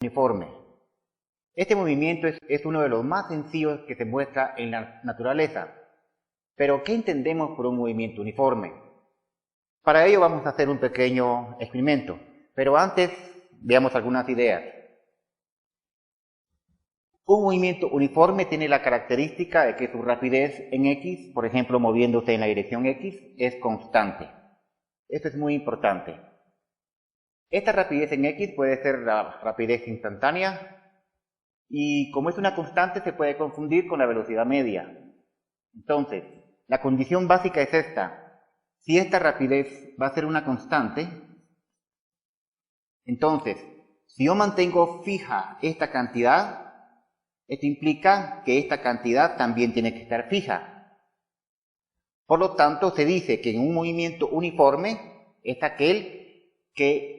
uniforme. Este movimiento es uno de los más sencillos que se muestra en la naturaleza. Pero, ¿qué entendemos por un movimiento uniforme? Para ello vamos a hacer un pequeño experimento, pero antes veamos algunas ideas. Un movimiento uniforme tiene la característica de que su rapidez en X, por ejemplo moviéndose en la dirección X, es constante. Esto es muy importante. Esta rapidez en X puede ser la rapidez instantánea y como es una constante se puede confundir con la velocidad media. Entonces, la condición básica es esta. Si esta rapidez va a ser una constante, entonces, si yo mantengo fija esta cantidad, esto implica que esta cantidad también tiene que estar fija. Por lo tanto, se dice que en un movimiento uniforme es aquel que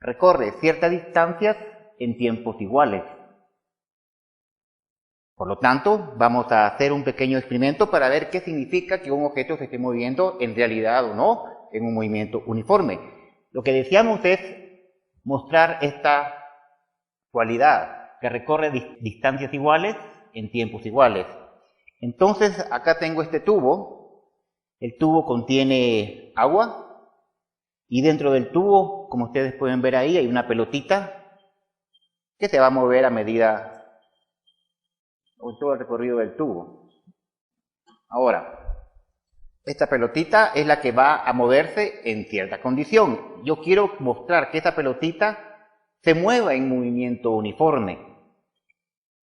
recorre ciertas distancias en tiempos iguales. Por lo tanto, vamos a hacer un pequeño experimento para ver qué significa que un objeto se esté moviendo en realidad o no en un movimiento uniforme. Lo que deseamos es mostrar esta cualidad que recorre distancias iguales en tiempos iguales. Entonces, acá tengo este tubo. El tubo contiene agua y dentro del tubo, como ustedes pueden ver ahí, hay una pelotita que se va a mover a medida o todo el recorrido del tubo. Ahora, esta pelotita es la que va a moverse en cierta condición. Yo quiero mostrar que esta pelotita se mueva en movimiento uniforme.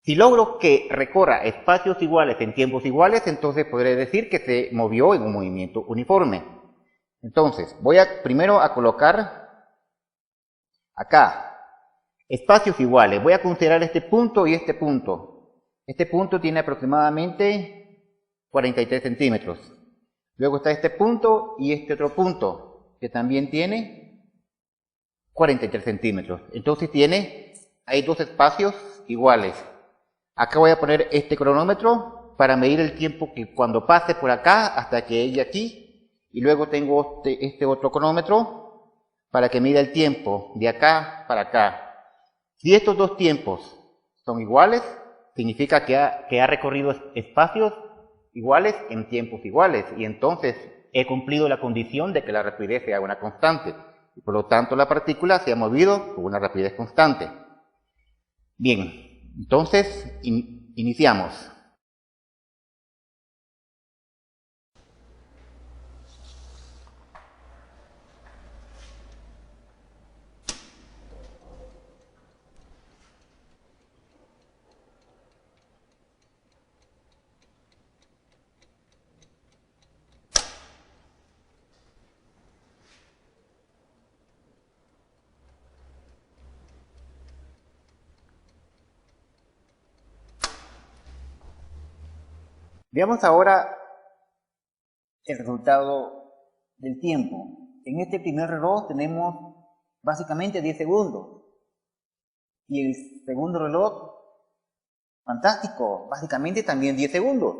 Si logro que recorra espacios iguales en tiempos iguales, entonces podré decir que se movió en un movimiento uniforme. Entonces, voy primero a colocar acá espacios iguales. Voy a considerar este punto y este punto. Este punto tiene aproximadamente 43 centímetros. Luego está este punto y este otro punto, que también tiene 43 centímetros. Entonces hay dos espacios iguales. Acá voy a poner este cronómetro para medir el tiempo que cuando pase por acá hasta que llegue aquí. Y luego tengo este otro cronómetro para que mida el tiempo de acá para acá. Si estos dos tiempos son iguales, significa que ha recorrido espacios iguales en tiempos iguales. Y entonces he cumplido la condición de que la rapidez sea una constante. Y por lo tanto la partícula se ha movido con una rapidez constante. Bien, entonces iniciamos. Veamos ahora el resultado del tiempo. En este primer reloj tenemos básicamente 10 segundos. Y el segundo reloj, fantástico, básicamente también 10 segundos.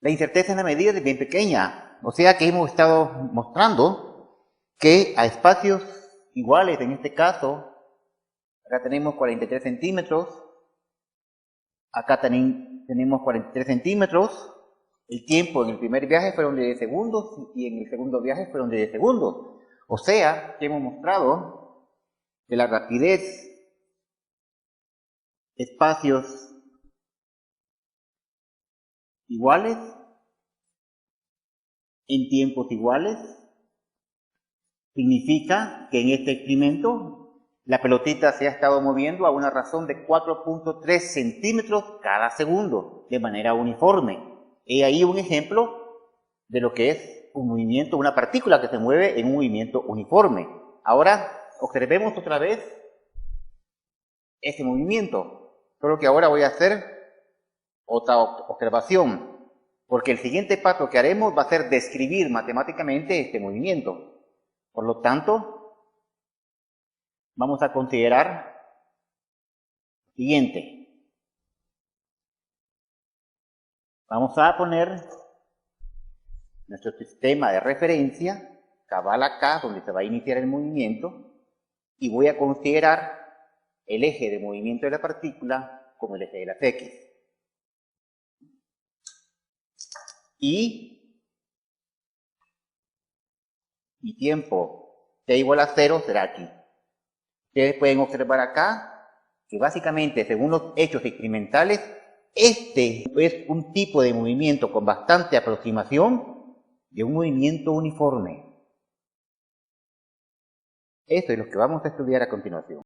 La incerteza en la medida es bien pequeña. O sea que hemos estado mostrando que a espacios iguales, en este caso, acá tenemos 43 centímetros, acá tenemos 43 centímetros, el tiempo en el primer viaje fueron de 10 segundos y en el segundo viaje fueron de 10 segundos. O sea, que hemos mostrado que la rapidez, espacios iguales, en tiempos iguales, significa que en este experimento la pelotita se ha estado moviendo a una razón de 4.3 centímetros cada segundo, de manera uniforme. He ahí un ejemplo de lo que es un movimiento, una partícula que se mueve en un movimiento uniforme. Ahora, observemos otra vez este movimiento, solo que ahora voy a hacer otra observación, porque el siguiente paso que haremos va a ser describir matemáticamente este movimiento. Por lo tanto, vamos a considerar lo siguiente. Vamos a poner nuestro sistema de referencia, cabal acá, donde se va a iniciar el movimiento, y voy a considerar el eje de movimiento de la partícula como el eje de las X. Y mi tiempo t igual a 0 será aquí. Ustedes pueden observar acá que básicamente, según los hechos experimentales, este es un tipo de movimiento con bastante aproximación de un movimiento uniforme. Esto es lo que vamos a estudiar a continuación.